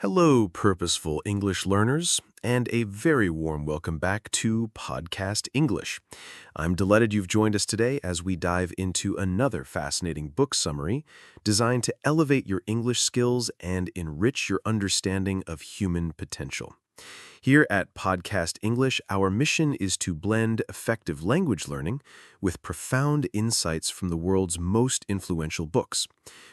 Hello, purposeful English learners, and a very warm welcome back to Podcast English. I'm delighted you've joined us today as we dive into another fascinating book summary designed to elevate your English skills and enrich your understanding of human potential. Here at Podcast English, our mission is to blend effective language learning with profound insights from the world's most influential books.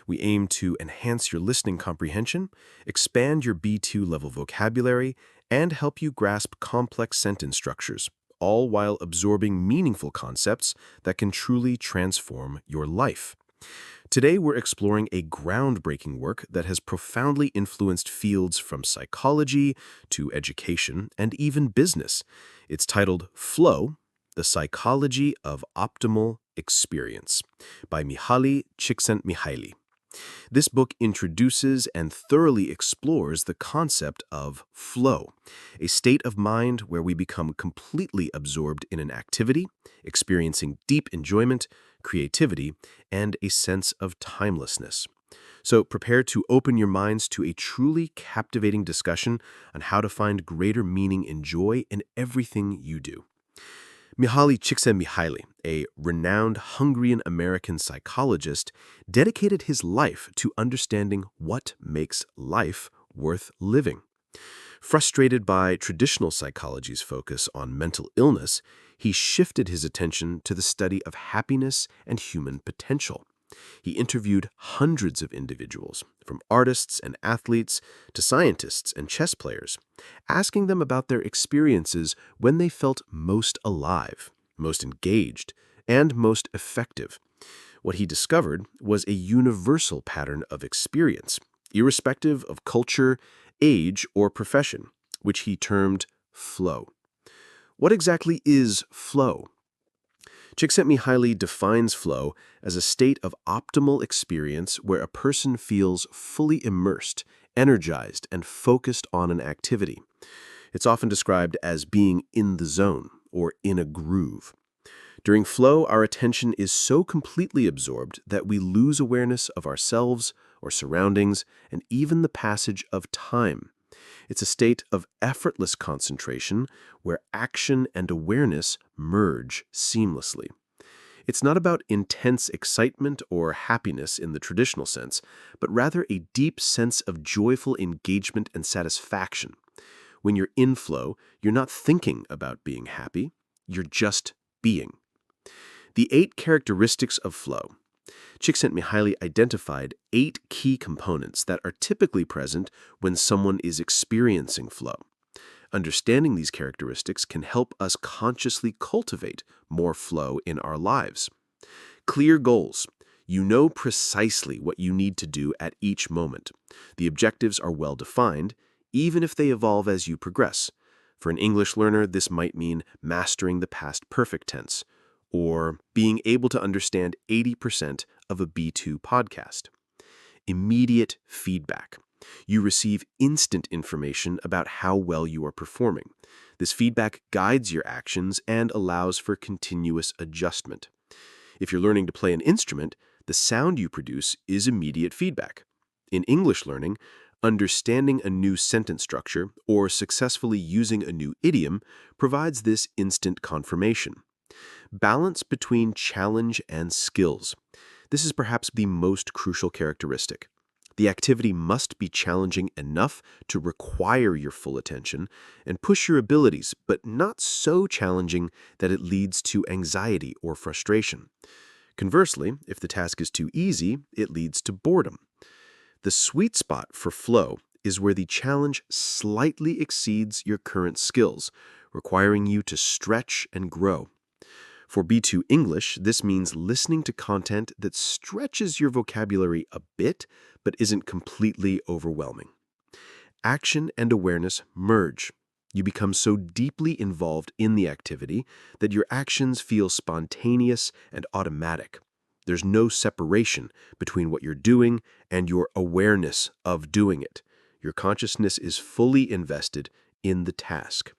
We aim to enhance your listening comprehension, expand your B2 level vocabulary, and help you grasp complex sentence structures, all while absorbing meaningful concepts that can truly transform your life. Today, we're exploring a groundbreaking work that has profoundly influenced fields from psychology to education and even business. It's titled Flow: The Psychology of Optimal Experience by Mihaly Csikszentmihalyi. This book introduces and thoroughly explores the concept of flow, a state of mind where we become completely absorbed in an activity, experiencing deep enjoyment, creativity, and a sense of timelessness. So prepare to open your minds to a truly captivating discussion on how to find greater meaning and joy in everything you do. Mihaly Csikszentmihalyi, a renowned Hungarian-American psychologist, dedicated his life to understanding what makes life worth living. Frustrated by traditional psychology's focus on mental illness, he shifted his attention to the study of happiness and human potential. He interviewed hundreds of individuals, from artists and athletes to scientists and chess players, asking them about their experiences when they felt most alive, most engaged, and most effective. What he discovered was a universal pattern of experience, irrespective of culture, age, or profession, which he termed flow. What exactly is flow? Csikszentmihalyi defines flow as a state of optimal experience where a person feels fully immersed, energized, and focused on an activity. It's often described as being in the zone or in a groove. During flow, our attention is so completely absorbed that we lose awareness of ourselves or surroundings and even the passage of time. It's a state of effortless concentration where action and awareness merge seamlessly. It's not about intense excitement or happiness in the traditional sense, but rather a deep sense of joyful engagement and satisfaction. When you're in flow, you're not thinking about being happy, you're just being. The 8 characteristics of flow. Csikszentmihalyi identified 8 key components that are typically present when someone is experiencing flow. Understanding these characteristics can help us consciously cultivate more flow in our lives. Clear goals. You know precisely what you need to do at each moment. The objectives are well defined, even if they evolve as you progress. For an English learner, this might mean mastering the past perfect tense, or being able to understand 80% of a B2 podcast. Immediate feedback. You receive instant information about how well you are performing. This feedback guides your actions and allows for continuous adjustment. If you're learning to play an instrument, the sound you produce is immediate feedback. In English learning, understanding a new sentence structure or successfully using a new idiom provides this instant confirmation. Balance between challenge and skills. This is perhaps the most crucial characteristic. The activity must be challenging enough to require your full attention and push your abilities, but not so challenging that it leads to anxiety or frustration. Conversely, if the task is too easy, it leads to boredom. The sweet spot for flow is where the challenge slightly exceeds your current skills, requiring you to stretch and grow. For B2 English, this means listening to content that stretches your vocabulary a bit, but isn't completely overwhelming. Action and awareness merge. You become so deeply involved in the activity that your actions feel spontaneous and automatic. There's no separation between what you're doing and your awareness of doing it. Your consciousness is fully invested in the task.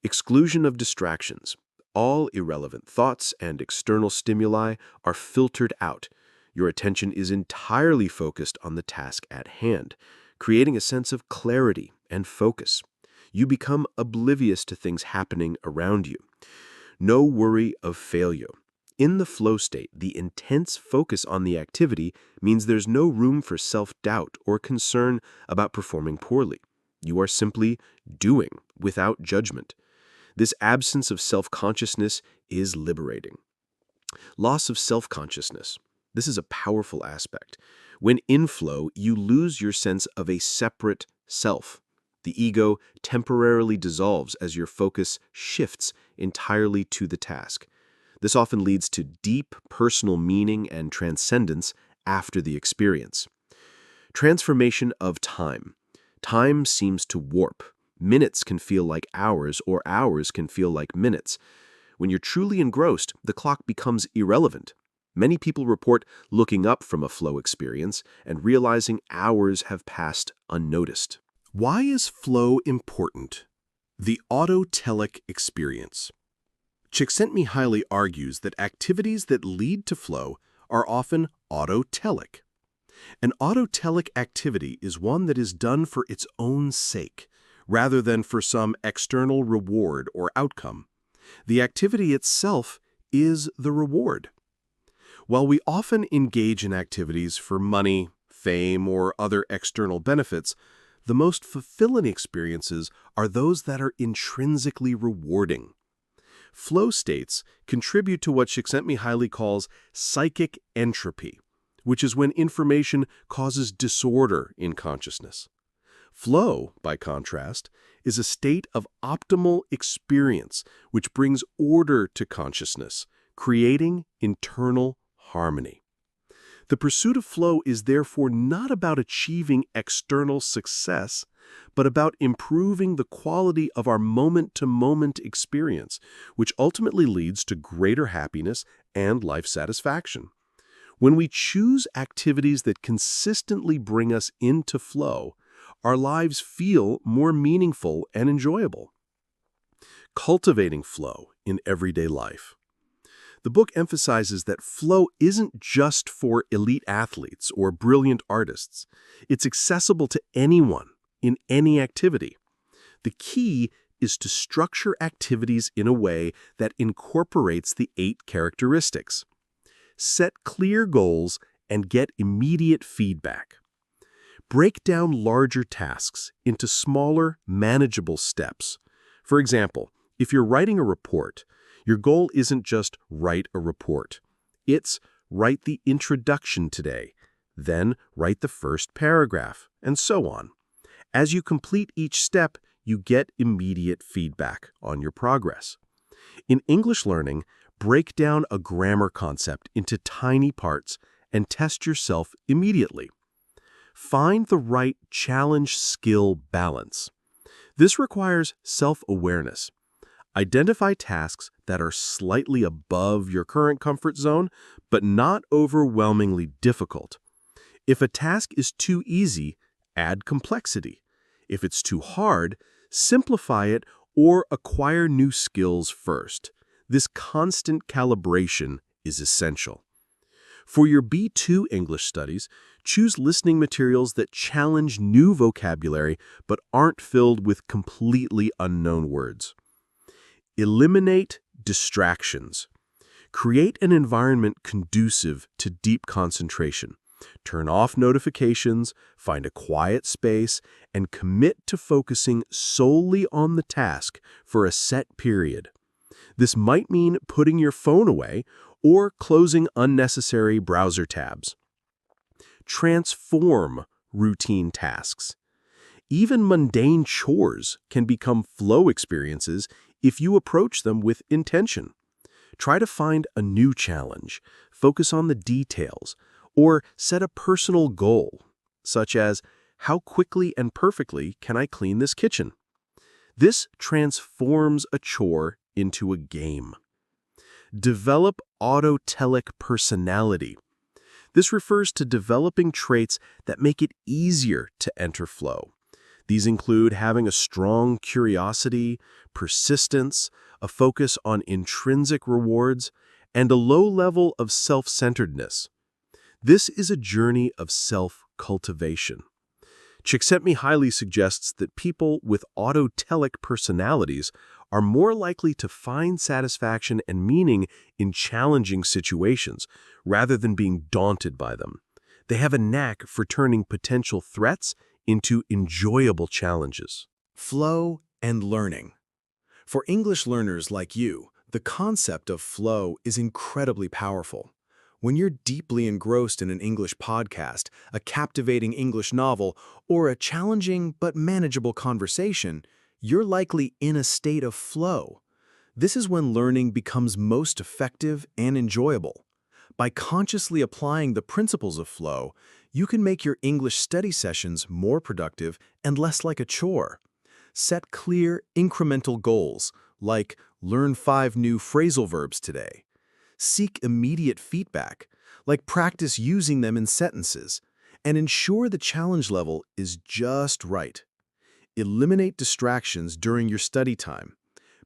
Exclusion of distractions. All irrelevant thoughts and external stimuli are filtered out. Your attention is entirely focused on the task at hand, creating a sense of clarity and focus. You become oblivious to things happening around you. No worry of failure. In the flow state, the intense focus on the activity means there's no room for self-doubt or concern about performing poorly. You are simply doing without judgment. This absence of self-consciousness is liberating. Loss of self-consciousness. This is a powerful aspect. When in flow, you lose your sense of a separate self. The ego temporarily dissolves as your focus shifts entirely to the task. This often leads to deep personal meaning and transcendence after the experience. Transformation of time. Time seems to warp. Minutes can feel like hours, or hours can feel like minutes. When you're truly engrossed, the clock becomes irrelevant. Many people report looking up from a flow experience and realizing hours have passed unnoticed. Why is flow important? The autotelic experience. Csikszentmihalyi argues that activities that lead to flow are often autotelic. An autotelic activity is one that is done for its own sake, rather than for some external reward or outcome. The activity itself is the reward. While we often engage in activities for money, fame, or other external benefits, the most fulfilling experiences are those that are intrinsically rewarding. Flow states contribute to what Csikszentmihalyi calls psychic entropy, which is when information causes disorder in consciousness. Flow, by contrast, is a state of optimal experience which brings order to consciousness, creating internal harmony. The pursuit of flow is therefore not about achieving external success, but about improving the quality of our moment-to-moment experience, which ultimately leads to greater happiness and life satisfaction. When we choose activities that consistently bring us into flow, our lives feel more meaningful and enjoyable. Cultivating flow in everyday life. The book emphasizes that flow isn't just for elite athletes or brilliant artists. It's accessible to anyone in any activity. The key is to structure activities in a way that incorporates the 8 characteristics. Set clear goals and get immediate feedback. Break down larger tasks into smaller, manageable steps. For example, if you're writing a report, your goal isn't just write a report. It's write the introduction today, then write the first paragraph, and so on. As you complete each step, you get immediate feedback on your progress. In English learning, break down a grammar concept into tiny parts and test yourself immediately. Find the right challenge-skill balance. This requires self-awareness. Identify tasks that are slightly above your current comfort zone, but not overwhelmingly difficult. If a task is too easy, add complexity. If it's too hard, simplify it or acquire new skills first. This constant calibration is essential. For your B2 English studies, choose listening materials that challenge new vocabulary but aren't filled with completely unknown words. Eliminate distractions. Create an environment conducive to deep concentration. Turn off notifications, find a quiet space, and commit to focusing solely on the task for a set period. This might mean putting your phone away or closing unnecessary browser tabs. Transform routine tasks. Even mundane chores can become flow experiences if you approach them with intention. Try to find a new challenge, focus on the details, or set a personal goal, such as, how quickly and perfectly can I clean this kitchen? This transforms a chore into a game. Develop autotelic personality. This refers to developing traits that make it easier to enter flow. These include having a strong curiosity, persistence, a focus on intrinsic rewards, and a low level of self-centeredness. This is a journey of self-cultivation. Csikszentmihalyi suggests that people with autotelic personalities are more likely to find satisfaction and meaning in challenging situations rather than being daunted by them. They have a knack for turning potential threats into enjoyable challenges. Flow and learning. For English learners like you, the concept of flow is incredibly powerful. When you're deeply engrossed in an English podcast, a captivating English novel, or a challenging but manageable conversation, you're likely in a state of flow. This is when learning becomes most effective and enjoyable. By consciously applying the principles of flow, you can make your English study sessions more productive and less like a chore. Set clear, incremental goals, like learn 5 new phrasal verbs today. Seek immediate feedback, like practice using them in sentences, and ensure the challenge level is just right. Eliminate distractions during your study time.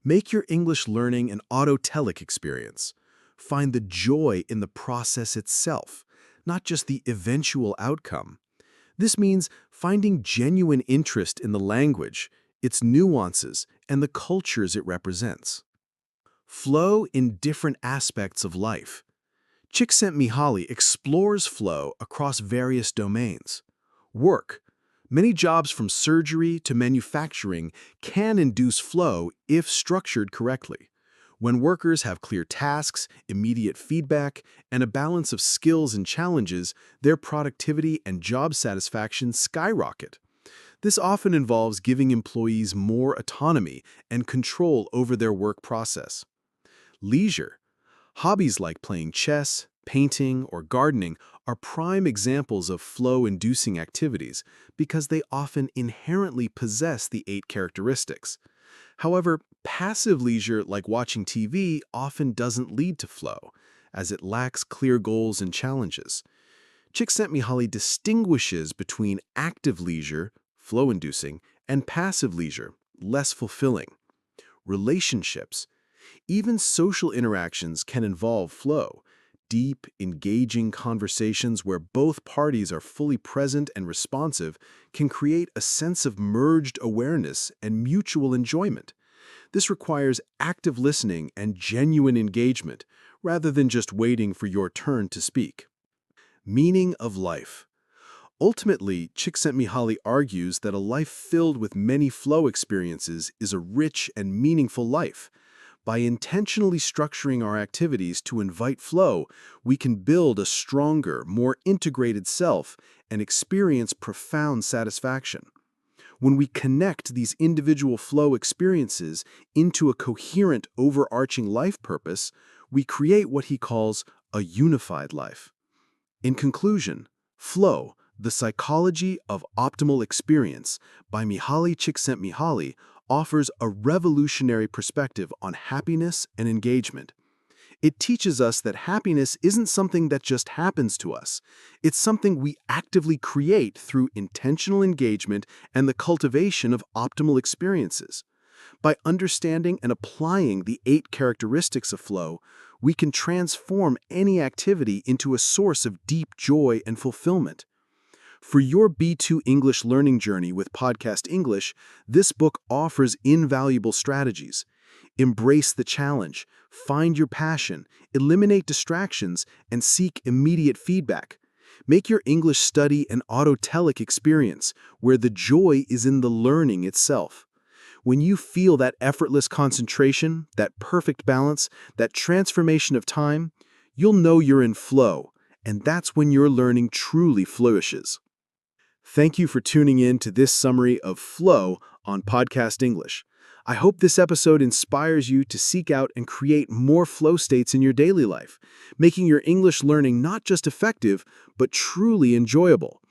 Make your English learning an autotelic experience. Find the joy in the process itself, not just the eventual outcome. This means finding genuine interest in the language, its nuances, and the cultures it represents. Flow in different aspects of life. Csikszentmihalyi explores flow across various domains. Work. Many jobs from surgery to manufacturing can induce flow if structured correctly. When workers have clear tasks, immediate feedback, and a balance of skills and challenges, their productivity and job satisfaction skyrocket. This often involves giving employees more autonomy and control over their work process. Leisure. Hobbies like playing chess, painting, or gardening are prime examples of flow-inducing activities because they often inherently possess the 8 characteristics. However, passive leisure like watching TV often doesn't lead to flow, as it lacks clear goals and challenges. Csikszentmihalyi distinguishes between active leisure, flow-inducing, and passive leisure, less fulfilling. Relationships. Even social interactions can involve flow. Deep, engaging conversations where both parties are fully present and responsive can create a sense of merged awareness and mutual enjoyment. This requires active listening and genuine engagement, rather than just waiting for your turn to speak. Meaning of life. Ultimately, Csikszentmihalyi argues that a life filled with many flow experiences is a rich and meaningful life. By intentionally structuring our activities to invite flow, we can build a stronger, more integrated self and experience profound satisfaction. When we connect these individual flow experiences into a coherent, overarching life purpose, we create what he calls a unified life. In conclusion, Flow, The Psychology of Optimal Experience by Mihaly Csikszentmihalyi offers a revolutionary perspective on happiness and engagement. It teaches us that happiness isn't something that just happens to us. It's something we actively create through intentional engagement and the cultivation of optimal experiences. By understanding and applying the 8 characteristics of flow, we can transform any activity into a source of deep joy and fulfillment. For your B2 English learning journey with Podcast English, this book offers invaluable strategies. Embrace the challenge, find your passion, eliminate distractions, and seek immediate feedback. Make your English study an autotelic experience where the joy is in the learning itself. When you feel that effortless concentration, that perfect balance, that transformation of time, you'll know you're in flow, and that's when your learning truly flourishes. Thank you for tuning in to this summary of Flow on Podcast English. I hope this episode inspires you to seek out and create more flow states in your daily life, making your English learning not just effective, but truly enjoyable.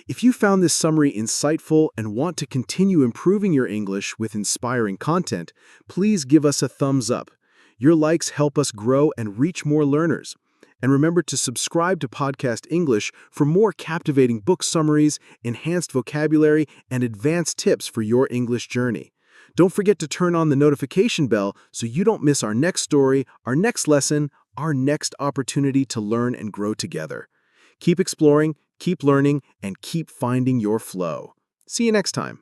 If you found this summary insightful and want to continue improving your English with inspiring content, please give us a thumbs up. Your likes help us grow and reach more learners. And remember to subscribe to Podcast English for more captivating book summaries, enhanced vocabulary, and advanced tips for your English journey. Don't forget to turn on the notification bell so you don't miss our next story, our next lesson, our next opportunity to learn and grow together. Keep exploring, keep learning, and keep finding your flow. See you next time.